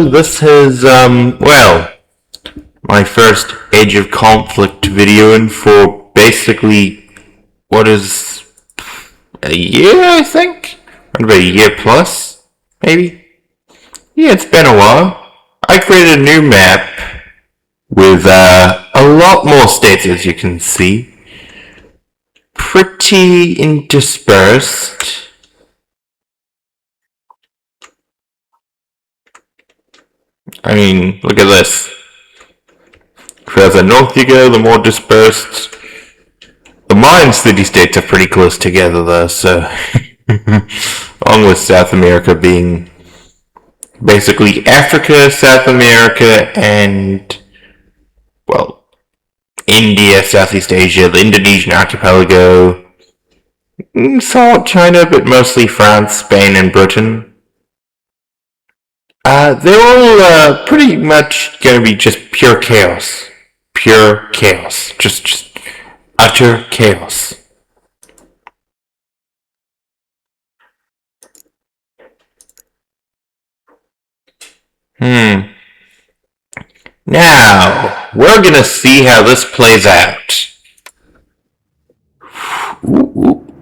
hello, this is, well, my first Age of Conflict video in for basically, what is, a year, I think? Around about a year plus, maybe? Yeah, it's been a while. I created a new map with, a lot more states, as you can see. Pretty interspersed. I mean, look at this. The further north you go, the more dispersed. The mine city-states are pretty close together though, so... along with South America being basically Africa, South America, and, well, India, Southeast Asia, the Indonesian archipelago, somewhat China, but mostly France, Spain, and Britain. They're all pretty much going to be just pure chaos. Pure chaos. Just utter chaos. Now, we're going to see how this plays out.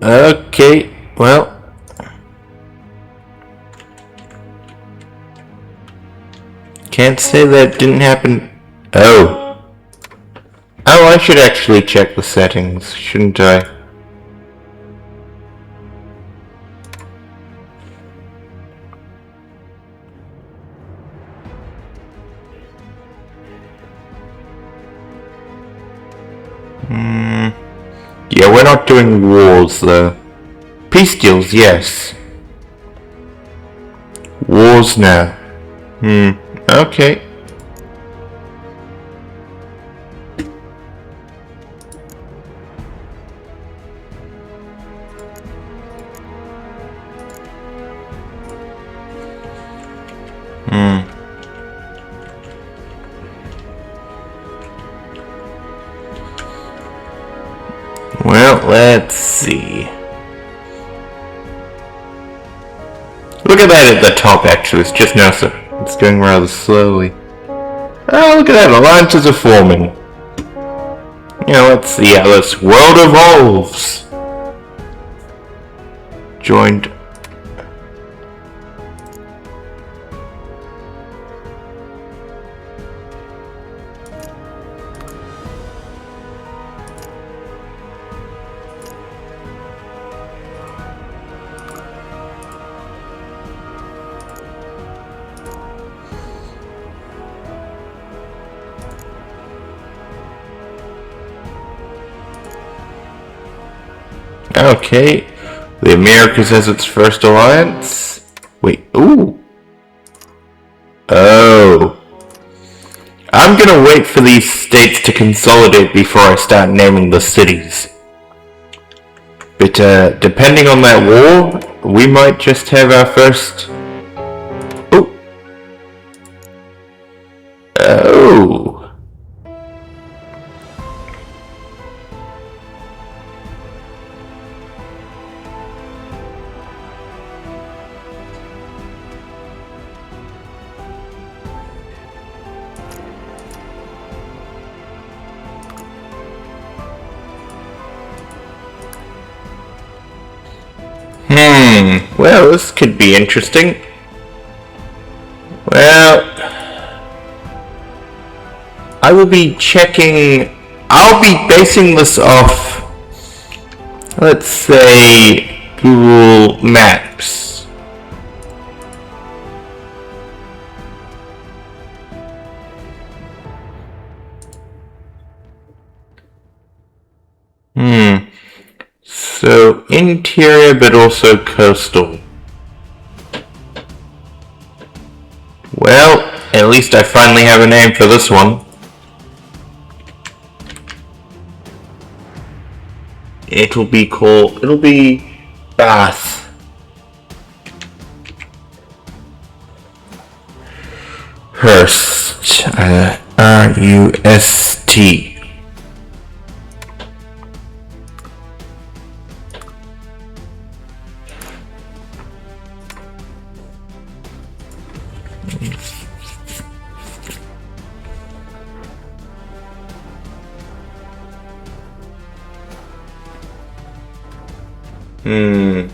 Okay, well... Can't say that didn't happen. Oh, I should actually check the settings, shouldn't I? Yeah, we're not doing wars though. Peace deals, yes. Wars now. Okay. Well, let's see. Look at that at the top, actually. It's just now, so it's going rather slowly. Oh, look at that. Alliances are forming. Let's see how this world evolves. Joined. Okay, the Americas has its first alliance. Wait, ooh. Oh. I'm gonna wait for these states to consolidate before I start naming the cities. But, depending on that war, we might just have our first... Ooh. Oh. Well, this could be interesting. Well, I will be checking... I'll be basing this off, let's say, Google Maps. So, interior but also coastal. Well, at least I finally have a name for this one. It'll be Bath. Hurst. R-U-S-T. B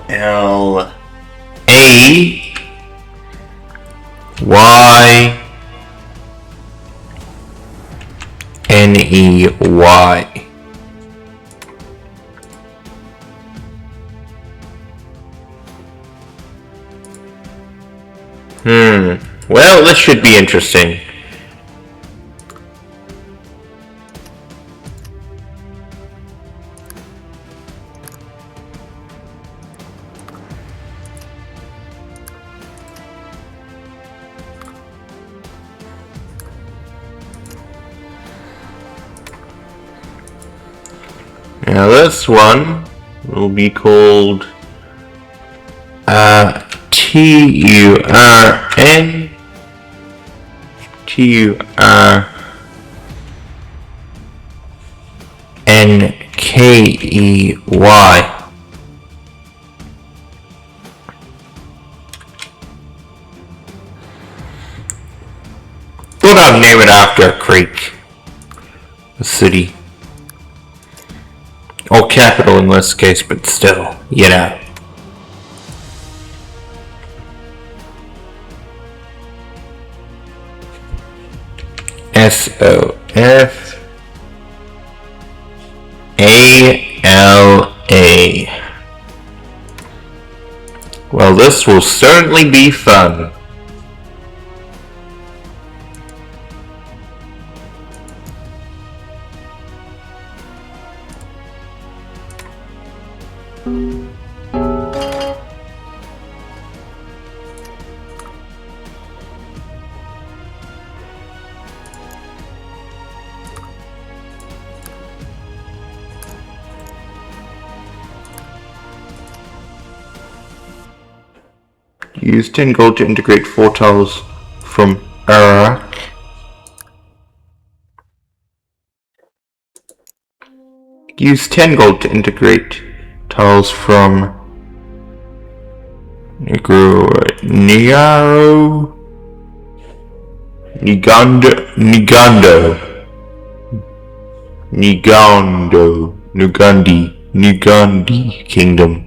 L A Y N E Y. Well, this should be interesting. Now this one will be called Turn Nkey. Thought I'd name it after a creek, a city, or capital in this case, but still, you know. Sofala. Well, this will certainly be fun. Use 10 gold to integrate 4 tiles from Iraq. Use 10 gold to integrate tiles from Nigando, Nugandi Kingdom.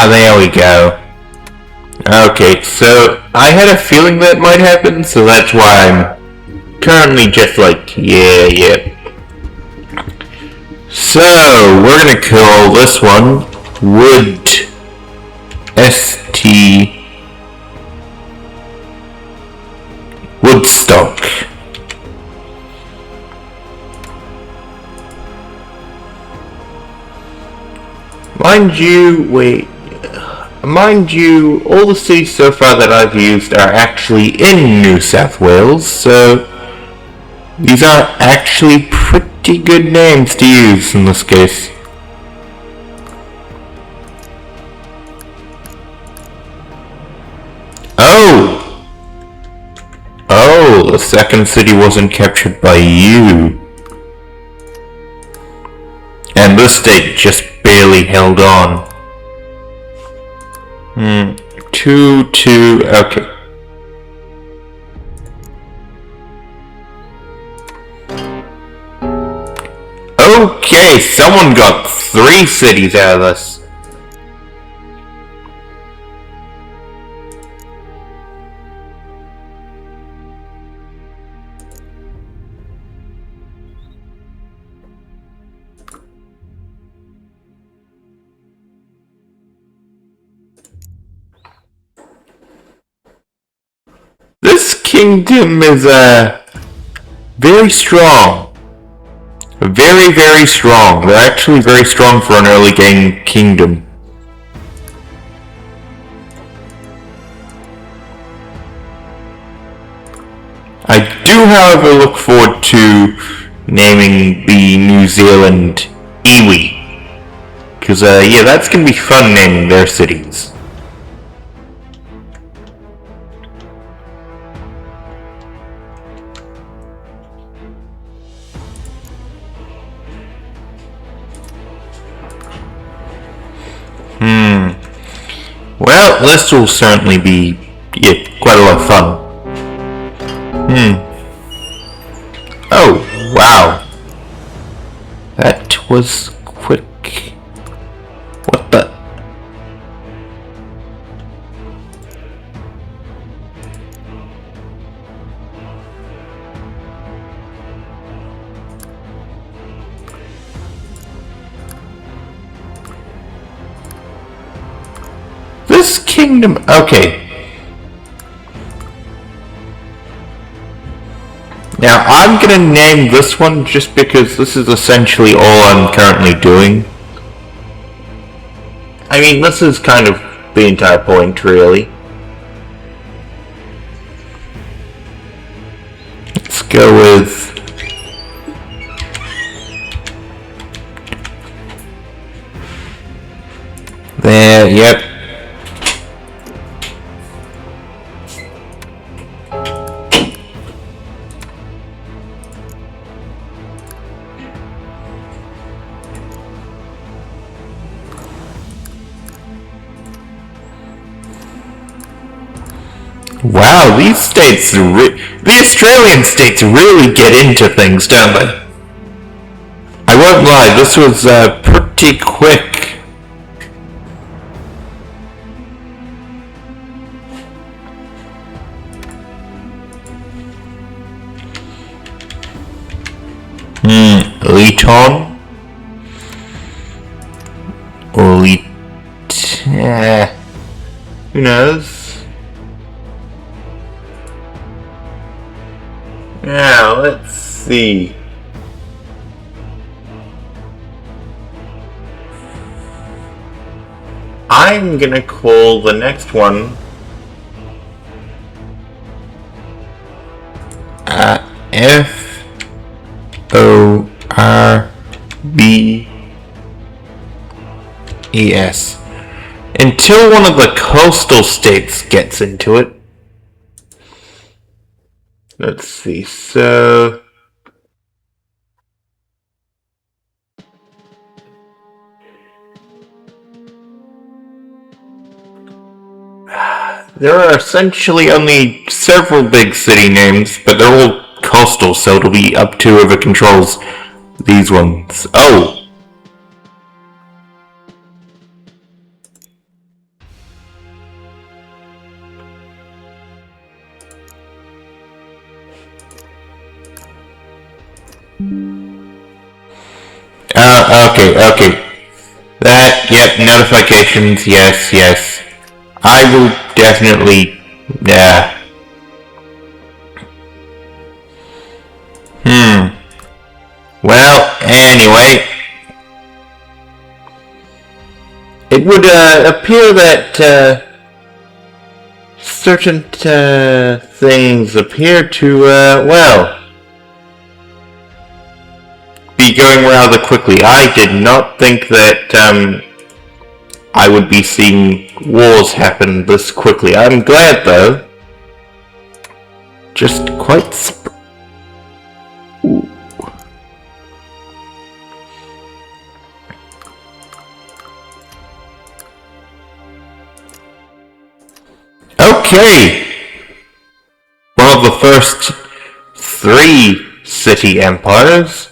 There we go. Okay, so I had a feeling that might happen, so that's why I'm currently just like, yeah. So, we're gonna call this one Wood. ST. Woodstock. Mind you, all the cities so far that I've used are actually in New South Wales, so these are actually pretty good names to use in this case. Oh, the second city wasn't captured by you. And this state just barely held on. 2-2, okay. Okay, someone got 3 cities out of this. This kingdom is Very strong. Very, very strong. They're actually very strong for an early game kingdom. I do, however, look forward to naming the New Zealand Iwi. Because, yeah, that's going to be fun naming their cities. Well, this will certainly be, yeah, quite a lot of fun. Oh, wow. That was quick. What the? This kingdom, okay. Now, I'm gonna name this one just because this is essentially all I'm currently doing. I mean, this is kind of the entire point, really. Let's go with... there, yep. Wow, these states, the Australian states really get into things, don't they? I won't lie, this was pretty quick. Leeton? Or who knows? Now, let's see. I'm gonna call the next one Forbes. Until one of the coastal states gets into it. Let's see, so... there are essentially only several big city names, but they're all coastal, so it'll be up to whoever controls these ones. Oh! Okay. That, yep, notifications, yes. I will definitely, Well, anyway. It would, appear that, certain, things appear to, well... be going rather quickly. I did not think that I would be seeing wars happen this quickly. I'm glad though. Just quite ooh. Okay. One of the first 3 city empires.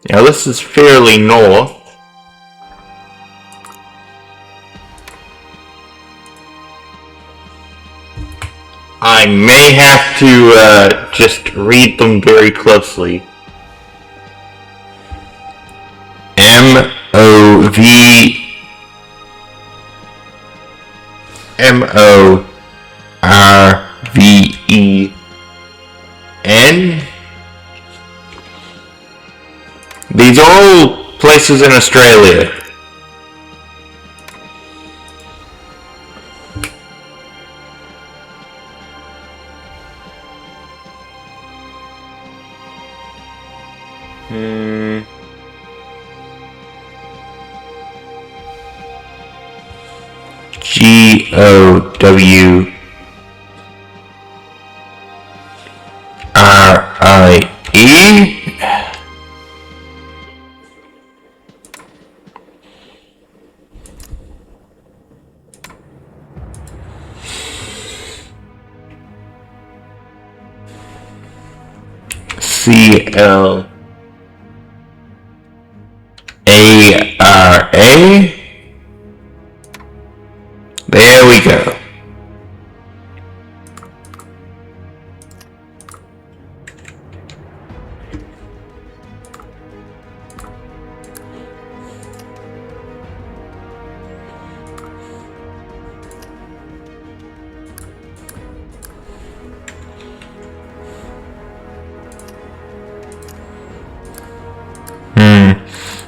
Now this is fairly north. I may have to just read them very closely. These are all places in Australia. Gowrie. CLARA. There we go.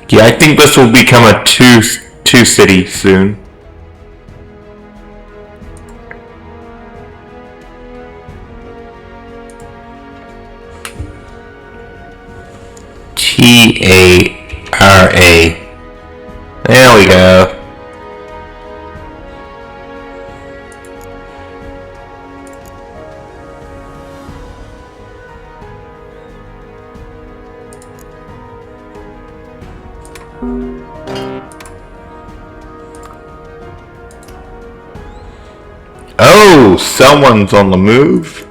Yeah, I think this will become a two city soon. TARA. There we go. Oh, someone's on the move.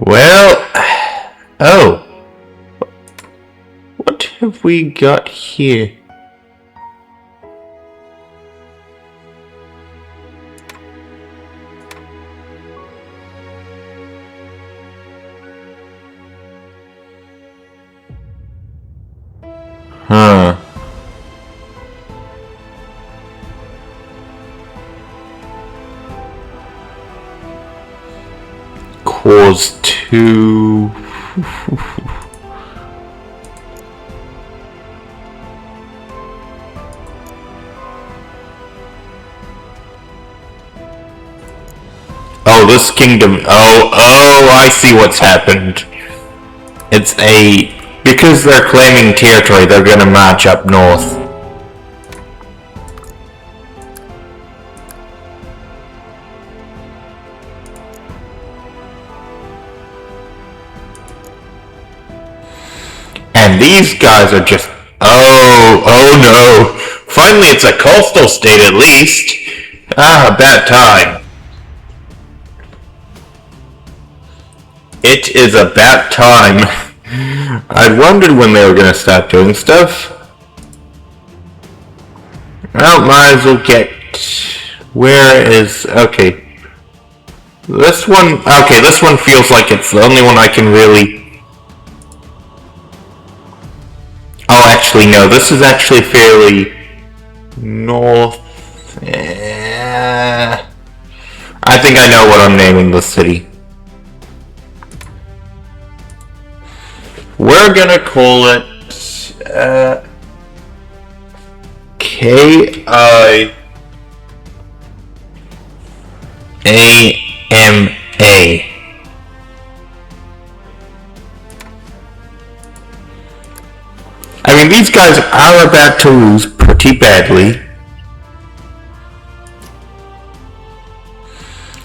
Well, oh, what have we got here? Cause 2. Oh, this kingdom. Oh, I see what's happened. It's because they're claiming territory, they're gonna march up north. And these guys are just, oh no. Finally it's a coastal state at least. Ah, bad time. It is about time. I wondered when they were gonna start doing stuff. Well, might as well get... Where is... Okay. This one feels like it's the only one I can really... Oh, actually, no. This is actually fairly... north... I think I know what I'm naming this city. We're gonna call it... KIAMA. I mean, these guys are about to lose pretty badly.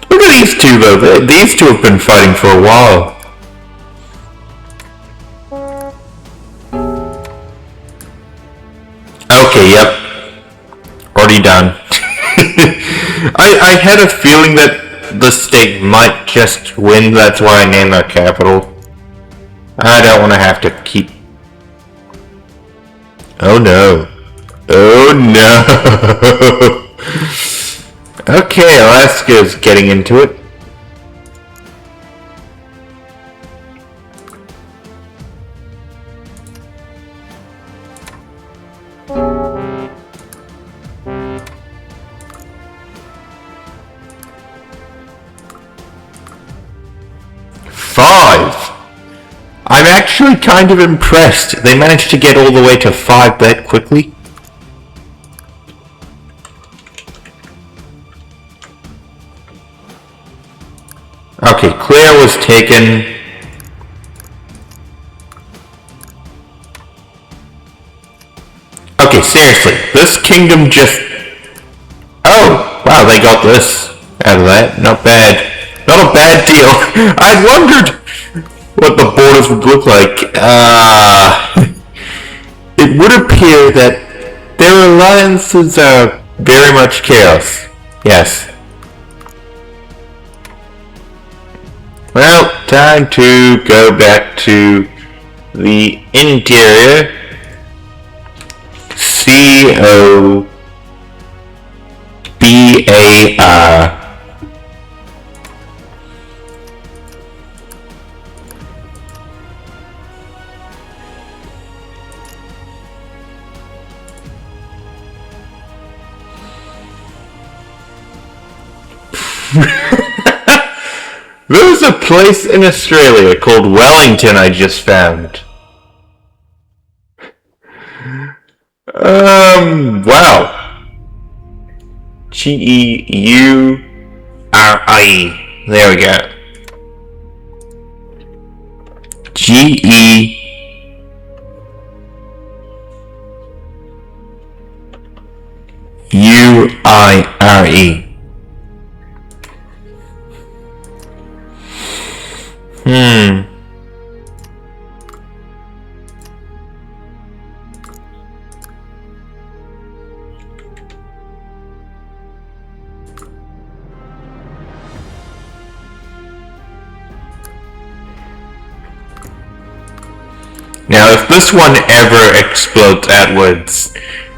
Look at these two, though. These two have been fighting for a while. Okay, yep. Already done. I had a feeling that the state might just win, that's why I named our capital. I don't want to have to keep Oh no. Oh no. Okay, Alaska's getting into it. Five. I'm actually kind of impressed. They managed to get all the way to 5 that quickly. Okay, Claire was taken. Okay, seriously, this kingdom just... Oh, wow, they got this out of that. Not bad. Not a bad deal. I wondered what the borders would look like. It would appear that their alliances are very much chaos. Yes. Well, time to go back to the interior. COBAR. There's a place in Australia called Wellington I just found. Wow. Geuri. There we go. Geure. Now, if this one ever explodes outwards,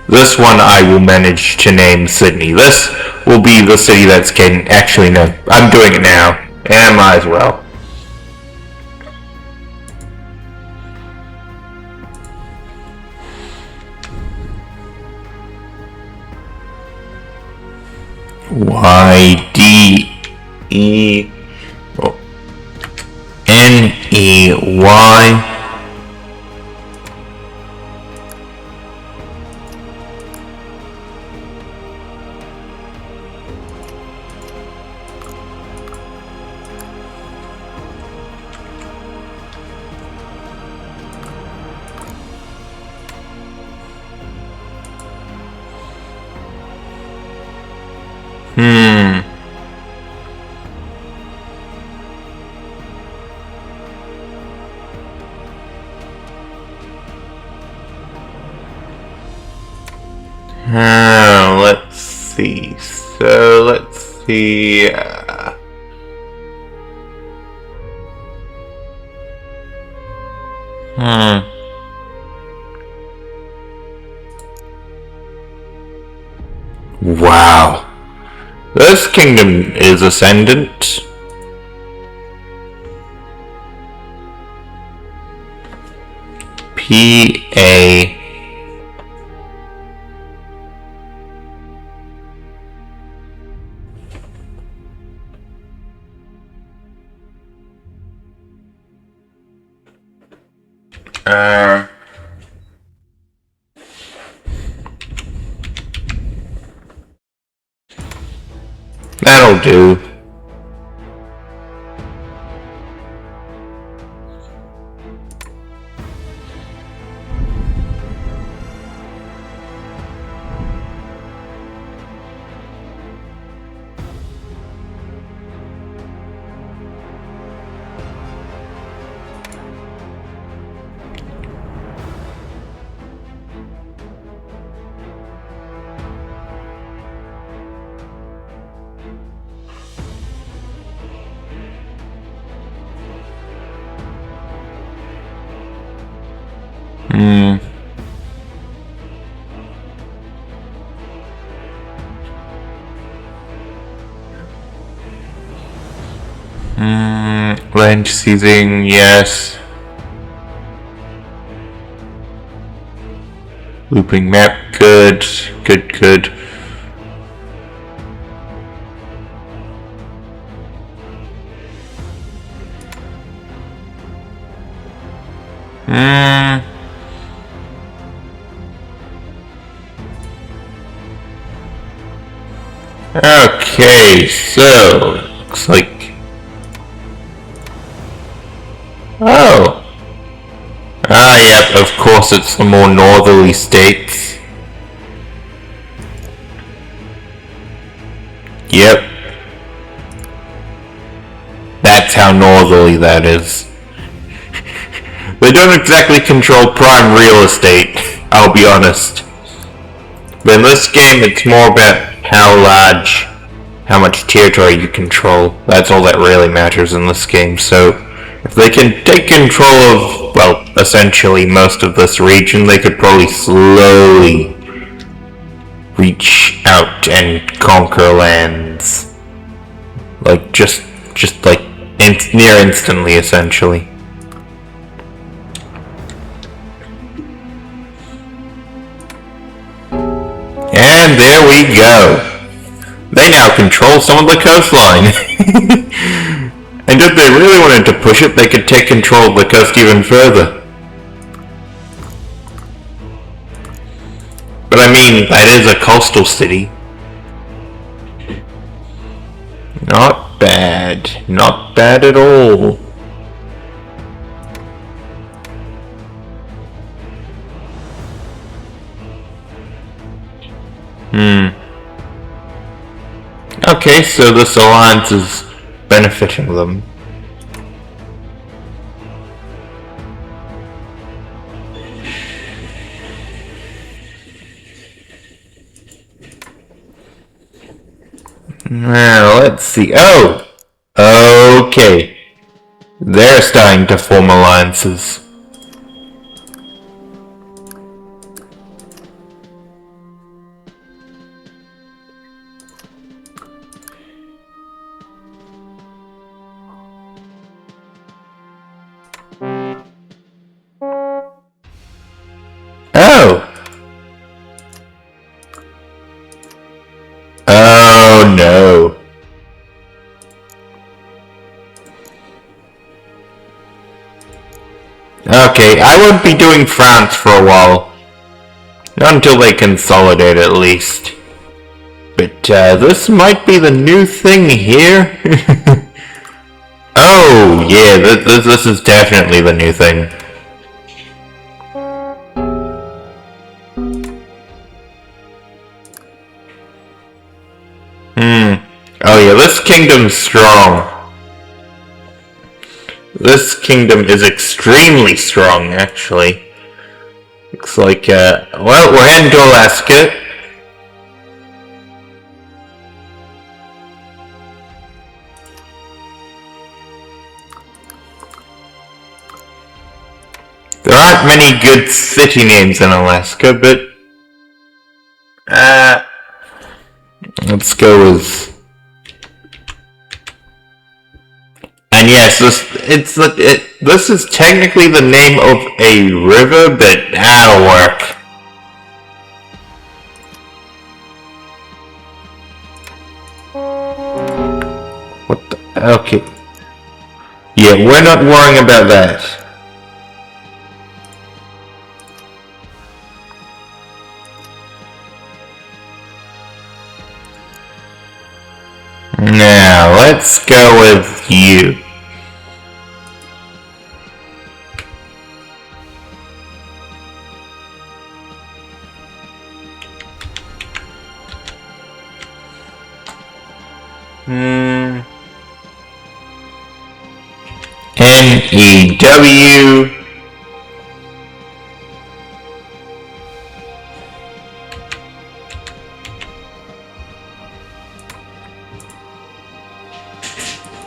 this one I will manage to name Sydney. This will be the city that's getting... Actually, no. I'm doing it now. And I might as well. YDENEY. Let's see. So, let's see. Wow. This kingdom is ascendant. PA. That'll do. Land seizing, yes. Looping map, good. Okay, so looks like. Oh. Yep, of course it's the more northerly states. Yep. That's how northerly that is. They don't exactly control prime real estate, I'll be honest. But in this game, it's more about how large, how much territory you control. That's all that really matters in this game. So, if they can take control of, well, essentially most of this region, they could probably slowly reach out and conquer lands. Like, just like, near instantly, essentially. And there we go. They now control some of the coastline. And if they really wanted to push it, they could take control of the coast even further. But I mean, that is a coastal city. Not bad. Not bad at all. Okay, so this alliance is benefiting them. Now, let's see. Oh! Okay. They're starting to form alliances. Oh! Oh no. Okay, I won't be doing France for a while. Not until they consolidate at least. But this might be the new thing here. Oh yeah, this is definitely the new thing. Oh yeah, this kingdom's strong. This kingdom is extremely strong, actually. Looks like, well, we're heading to Alaska. There aren't many good city names in Alaska, but, let's go with... And yes, this is technically the name of a river, but that'll work. What the? Okay. Yeah, we're not worrying about that. Now, let's go with you. N-E-W.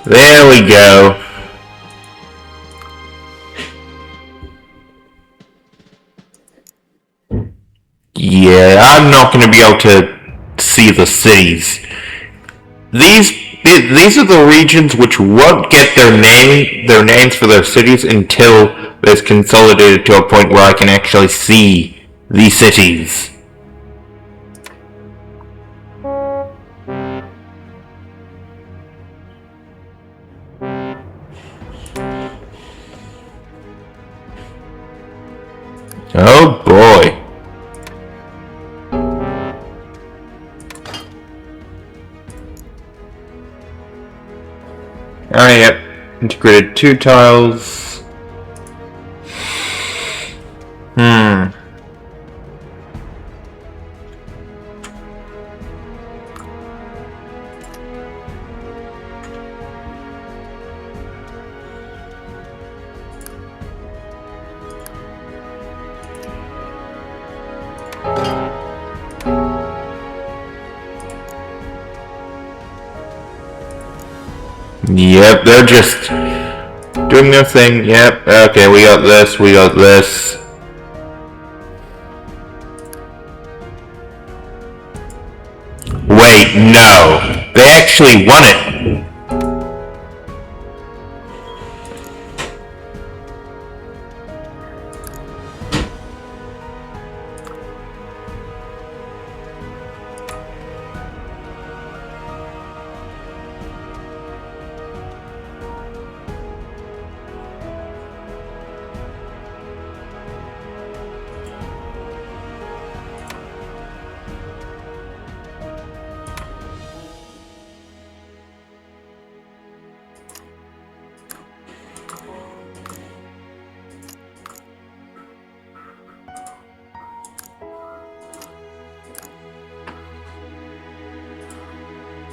There we go. Yeah, I'm not going to be able to see the cities. These these are the regions which won't get their names for their cities until there's consolidated to a point where I can actually see the cities. Oh boy. Ah, yep. Integrated 2 tiles. Yep, they're just doing their thing. Yep, okay, we got this, we got this. Wait, no. They actually won it.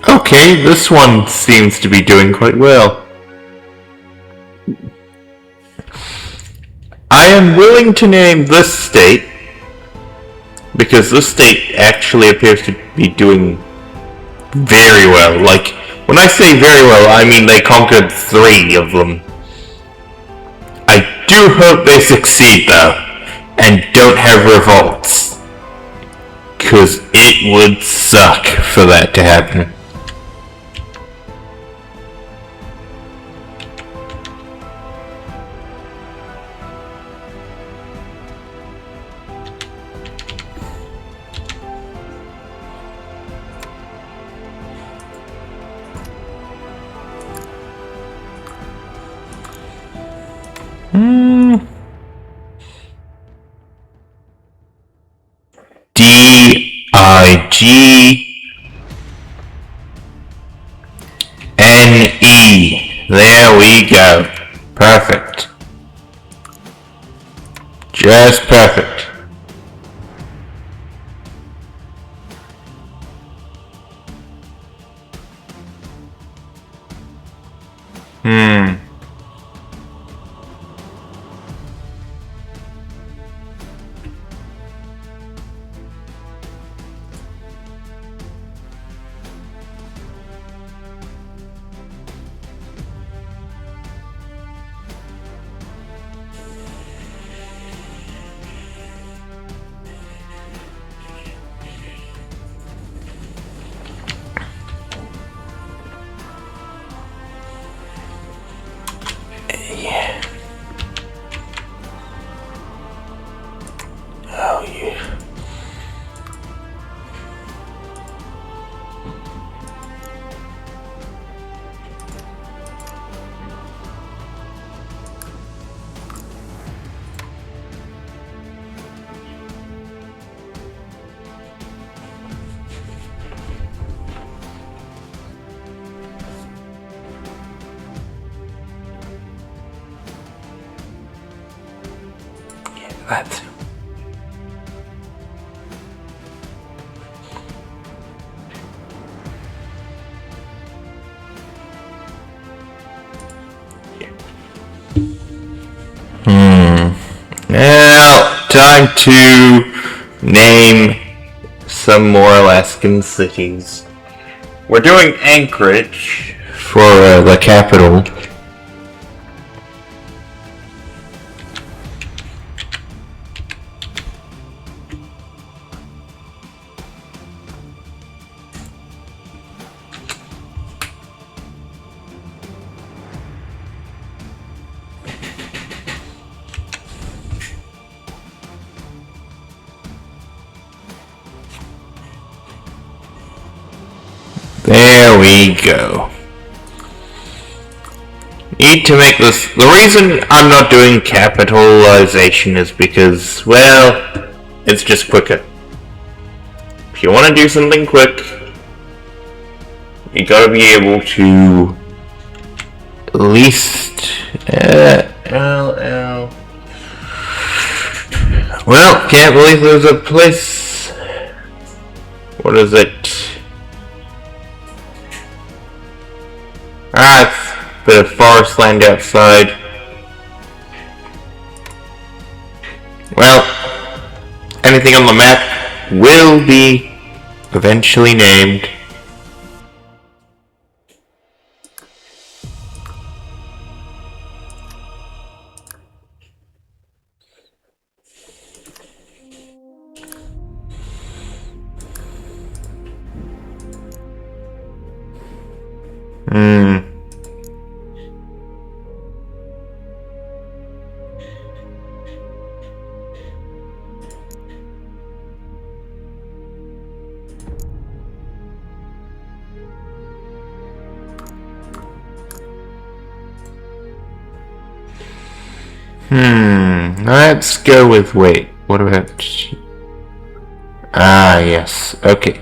Okay, this one seems to be doing quite well. I am willing to name this state, because this state actually appears to be doing very well. Like, when I say very well, I mean they conquered 3 of them. I do hope they succeed, though, and don't have revolts. Because it would suck for that to happen. D-I-G-N-E. There we go. Perfect. Just perfect. That. Now, time to name some more Alaskan cities. We're doing Anchorage for the capital. There we go. Need to make this... The reason I'm not doing capitalization is because, well, it's just quicker. If you want to do something quick, you gotta be able to at least... Well, can't believe there's a place... What is it? It's a bit of forest land outside. Well, anything on the map will be eventually named. Let's go with, wait, what about... yes, okay.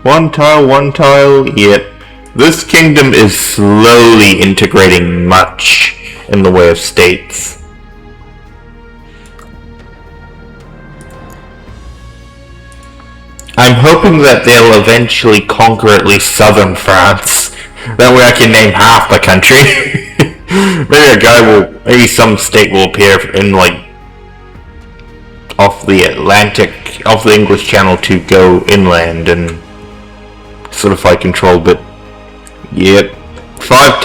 One tile, yep. This kingdom is slowly integrating much in the way of states. I'm hoping that they'll eventually conquer at least southern France. That way I can name half the country. Maybe some state will appear in, like, off the Atlantic, off the English Channel to go inland and solidify control, but, yep. Five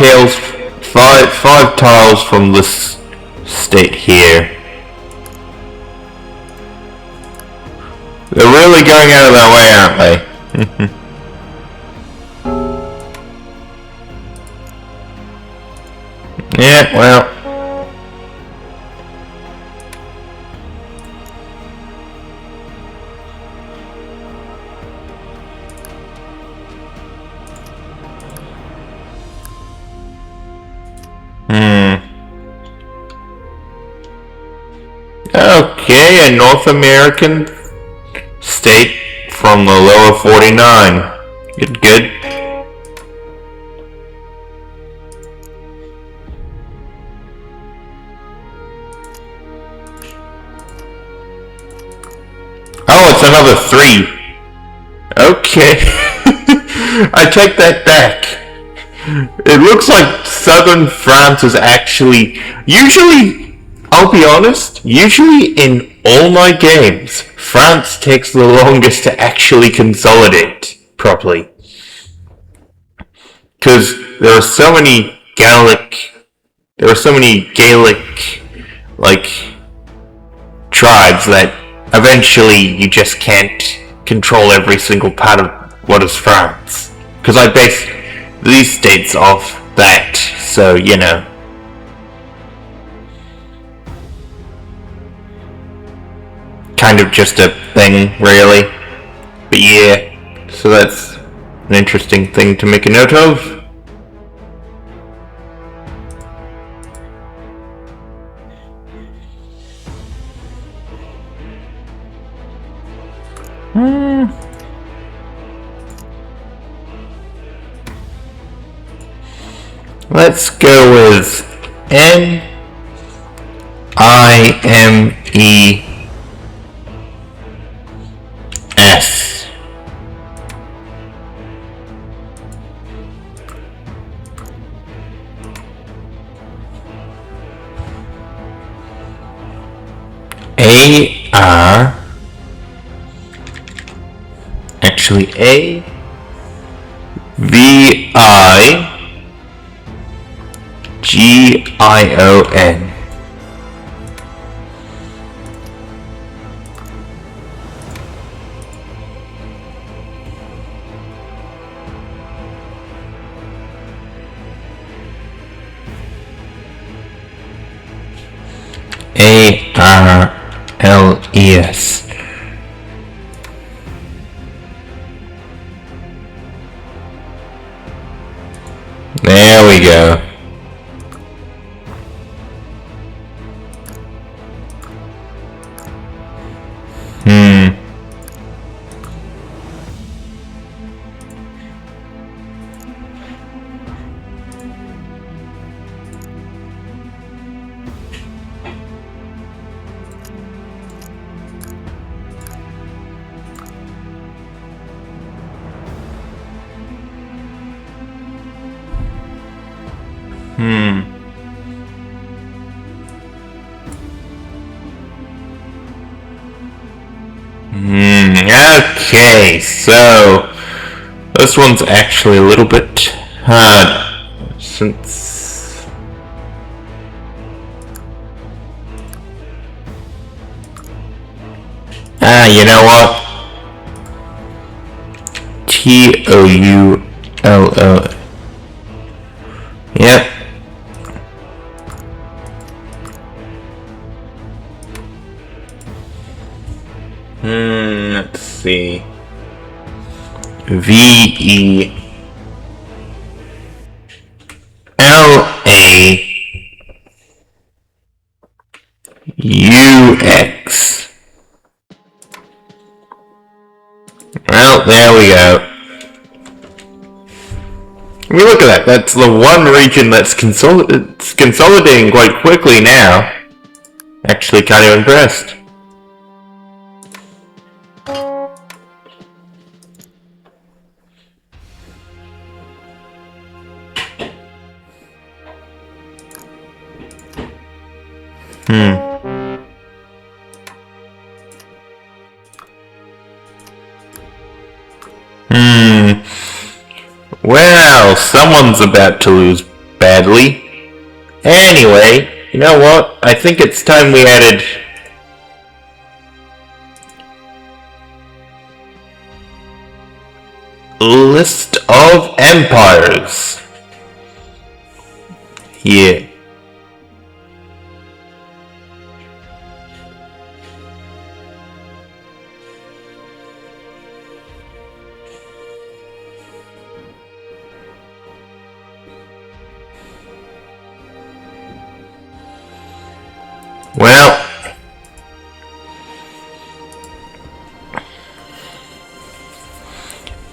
tiles from this state here. They're really going out of their way, aren't they? Yeah, well. Okay, a North American state from the lower 49. Good. Oh, it's another 3. Okay. I take that back. It looks like southern France is actually... Usually, I'll be honest, usually in all my games, France takes the longest to actually consolidate properly. Because there are so many Gaelic, like, tribes that eventually you just can't control every single part of what is France. Because I base these states off that, so, you know. Kind of just a thing, really. But yeah, so that's an interesting thing to make a note of. Let's go with NIME S. AR. Actually, AVIGION. Yes. There we go. Okay, so this one's actually a little bit hard since you know what? Toullo. Yep. Let's see. VELAUX. Well, there we go. I mean, look at that. That's the one region that's consolidating quite quickly now. Actually, kind of impressed. Well, someone's about to lose badly. Anyway, you know what? I think it's time we added list of empires. Yeah. Well,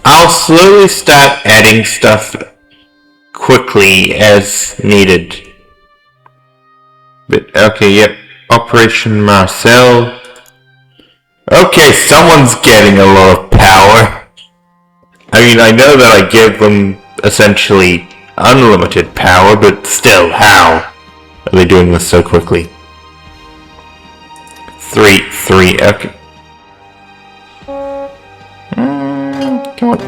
I'll slowly start adding stuff quickly as needed. But, okay, yep. Operation Marcel. Okay, someone's getting a lot of power. I mean, I know that I gave them essentially unlimited power, but still, how are they doing this so quickly? 3, okay. Come on.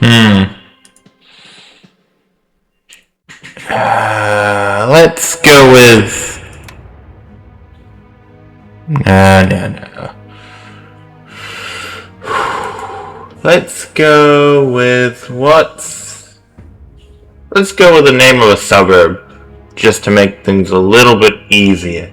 Ooh. Let's go with... No. Let's go with what's... Let's go with the name of a suburb, just to make things a little bit easier.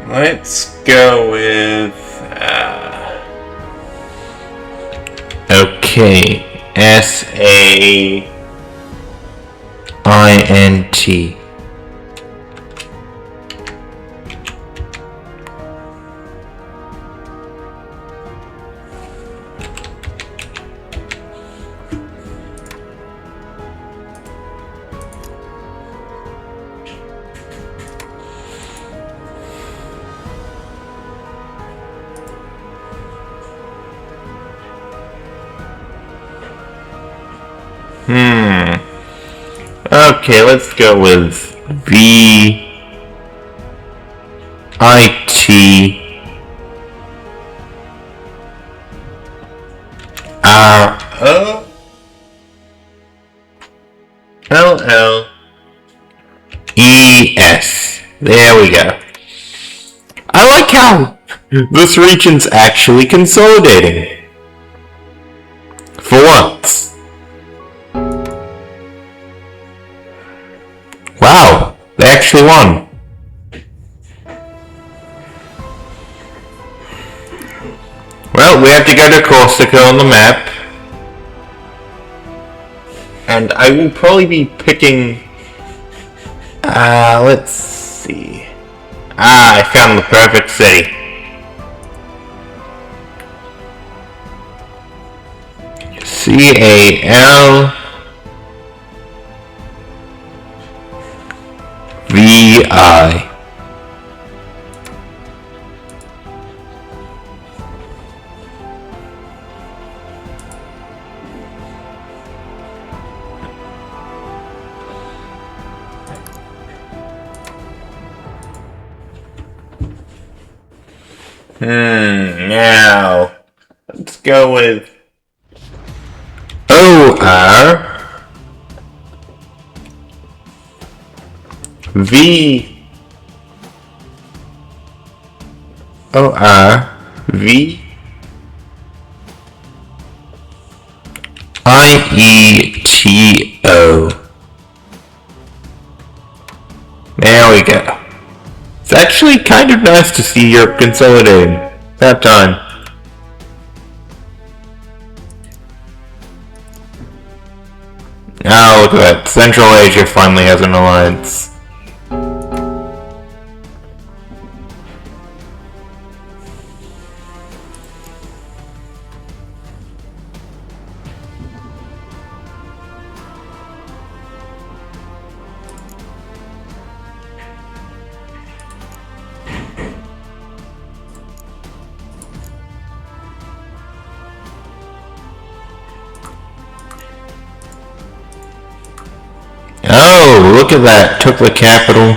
Let's go with... okay. S-A-I-N-T. Okay, let's go with VITROLLES. There we go. I like how this region's actually consolidating. For once. Wow, they actually won. Well, we have to go to Corsica on the map. And I will probably be picking... let's see... I found the perfect city. CALVI. Now, let's go with ORVIETO. There we go. It's actually kind of nice to see Europe consolidating. That time. Oh, look at that. Central Asia finally has an alliance. Oh, look at that. Took the capital.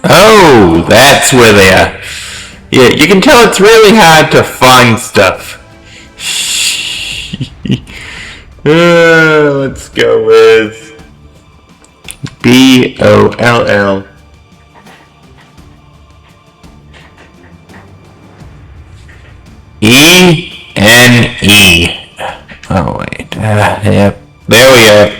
Oh, that's where they are. Yeah, you can tell it's really hard to find stuff. Let's go with BOLL. ENE. Oh wait, yep. There we go.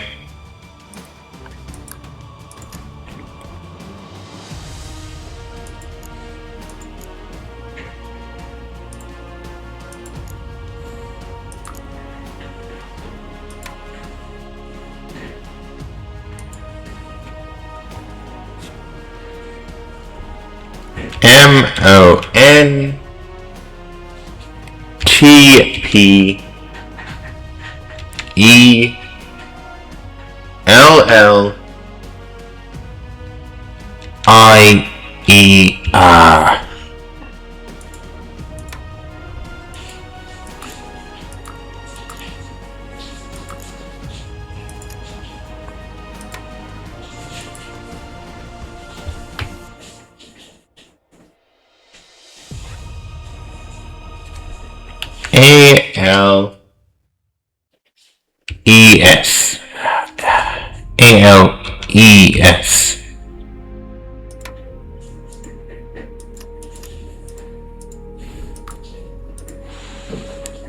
MONTPELLIER. A-L-E-S. A-L-E-S.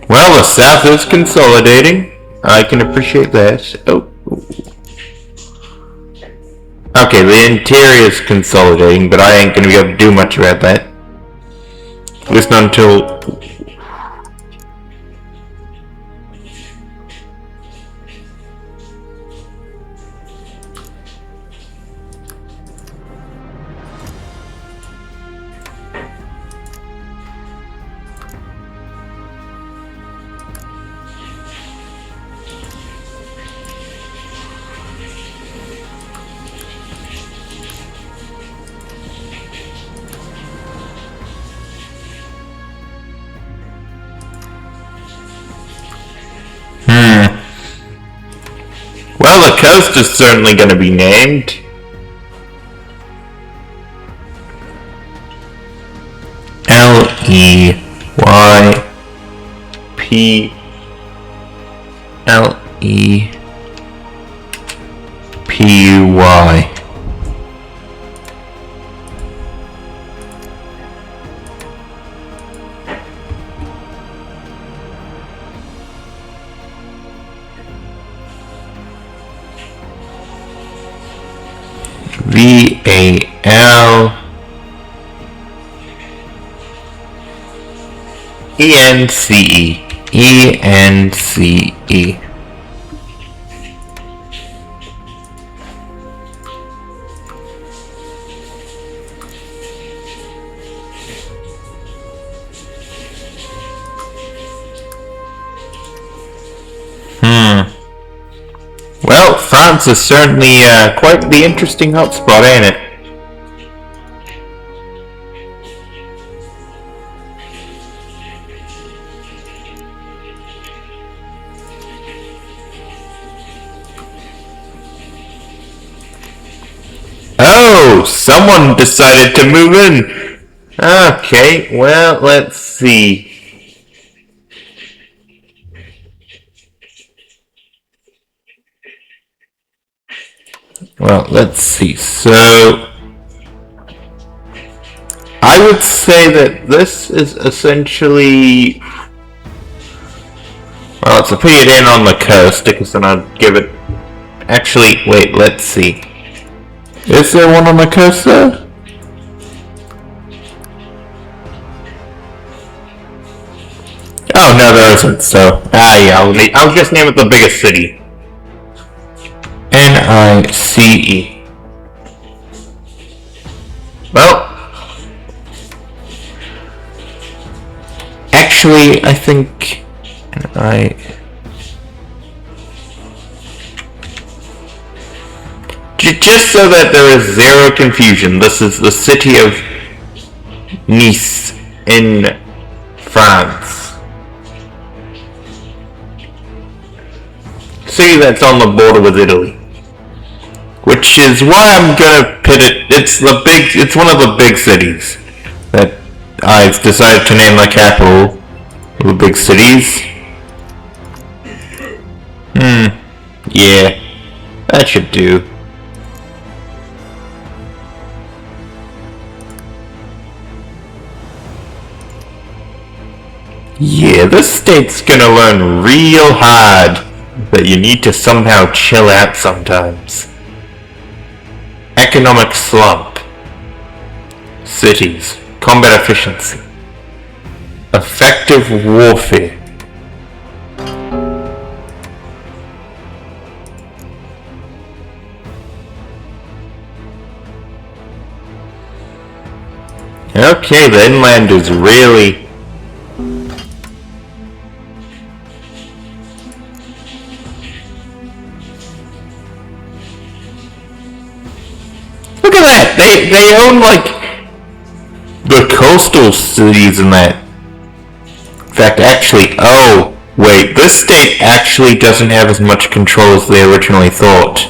Well, the South is consolidating. I can appreciate that. Oh. Okay, the interior is consolidating, but I ain't gonna be able to do much about that. At least not until... Well, the coast is certainly going to be named. L-E-Y-P L-E-P-U-Y. V-A-L-E-N-C-E. E-N-C-E. Well, France is certainly quite the interesting hotspot, ain't it? Oh, someone decided to move in. Okay, well, let's see. Well, let's see. So, I would say that this is essentially... Well, it's a put it in on the coast, because then I'd give it... Actually, wait, let's see. Is there one on the coast there? Oh, no, there isn't, so... yeah, I'll just name it the biggest city. N-I-C-E. Well... Actually, I think... Just so that there is zero confusion, this is the city of Nice in France. City that's on the border with Italy. Which is why I'm gonna put it, it's one of the big cities that I've decided to name the capital of the big cities. Yeah, that should do. Yeah, this state's gonna learn real hard that you need to somehow chill out sometimes. Economic slump. Cities. Combat efficiency. Effective warfare. Okay, the inland is really... Look at that! They own, like, the coastal cities and that. In fact, actually, oh, wait, this state actually doesn't have as much control as they originally thought.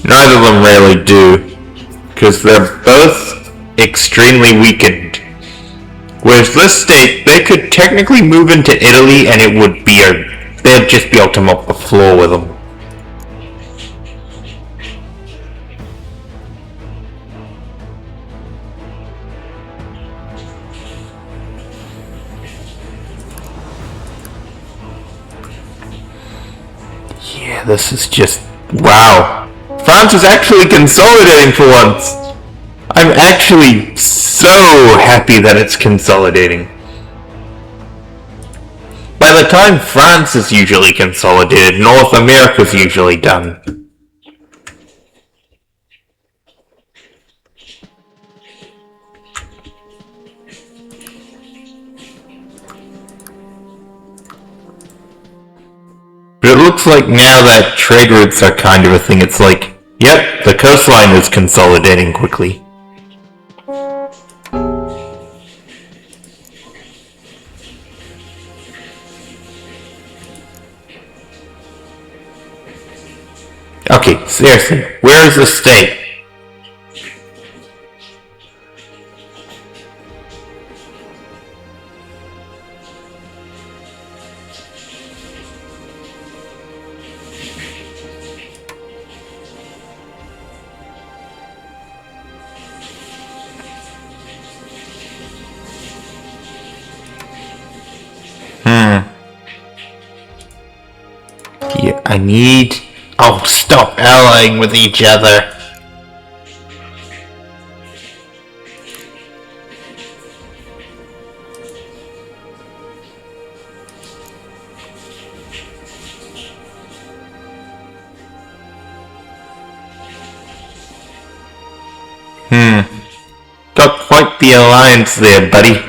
Neither of them really do, because they're both extremely weakened. Whereas this state, they could technically move into Italy and it would be they'd just be able to mop the floor with them. Yeah, this is just... wow. France is actually consolidating for once! I'm actually so happy that it's consolidating. By the time France is usually consolidated, North America's usually done. But it looks like now that trade routes are kind of a thing, it's like, yep, the coastline is consolidating quickly. Okay, seriously, where is the state? Yeah, I need... oh, stop allying with each other. Got quite the alliance there, buddy.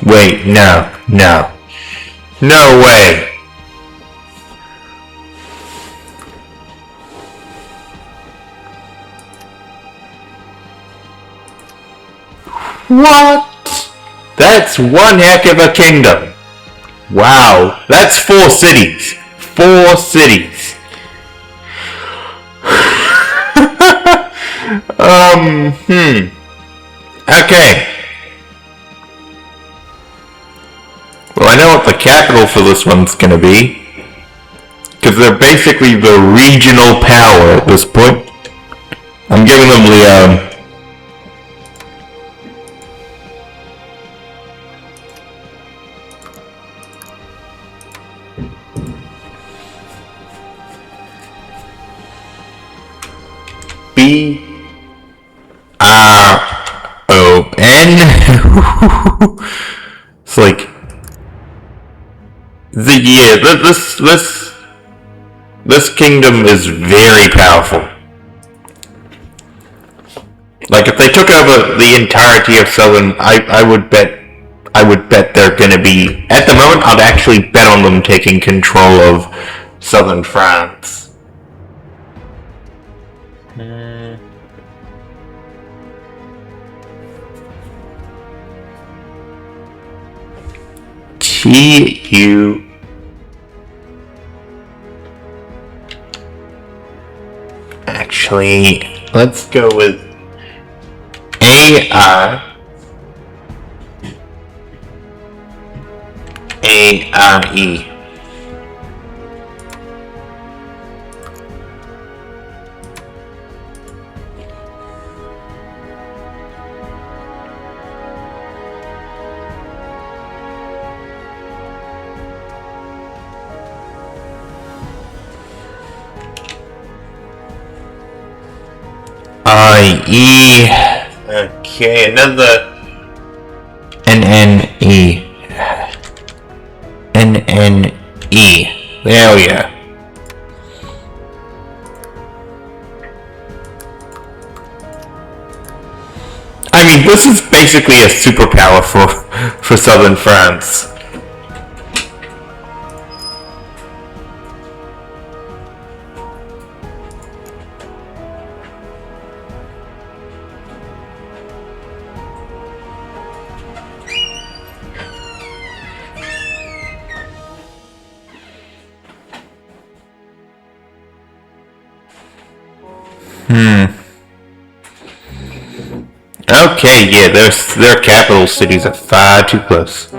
Wait, no. No way! What? That's one heck of a kingdom! Wow, that's 4 cities! 4 cities! Okay. Well, I know what the capital for this one's gonna be. Because they're basically the regional power at this point. I'm giving them Leon. B-R-O-N. It's like... This kingdom is very powerful. Like, if they took over the entirety of southern, I would bet they're gonna be... at the moment, I'd actually bet on them taking control of southern France. T-U... Actually, let's go with A-R-E. I-E. Okay, another N-N-E. N-N-E. There we go. I mean, this is basically a superpower for southern France. Okay, yeah, their capital cities are far too close.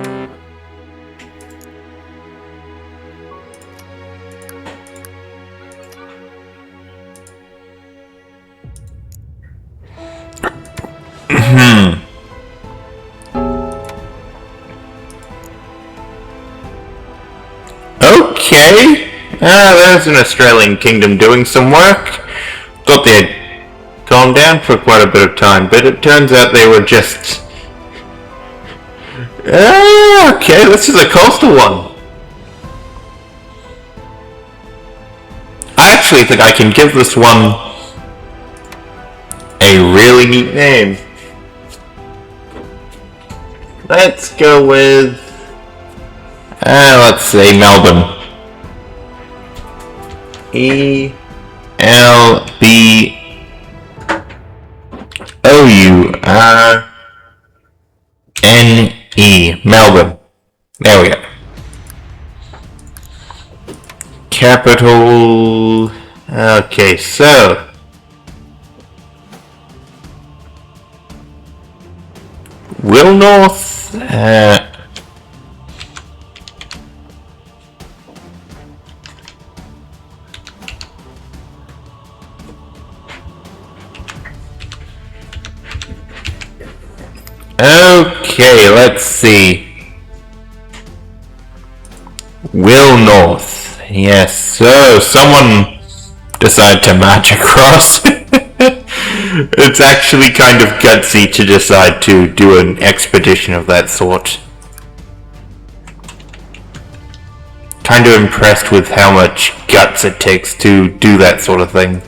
Okay. There's an Australian kingdom doing some work. Thought they had calmed down for quite a bit of time, but it turns out they were just... okay, this is a coastal one. I actually think I can give this one a really neat name. Let's go with... let's say Melbourne. E-L-B-O-U-R-N-E. Melbourne. There we go. Capital... Okay, so... Will North... Okay, let's see. Will North. Yes, so someone decided to march across. It's actually kind of gutsy to decide to do an expedition of that sort. Kind of impressed with how much guts it takes to do that sort of thing.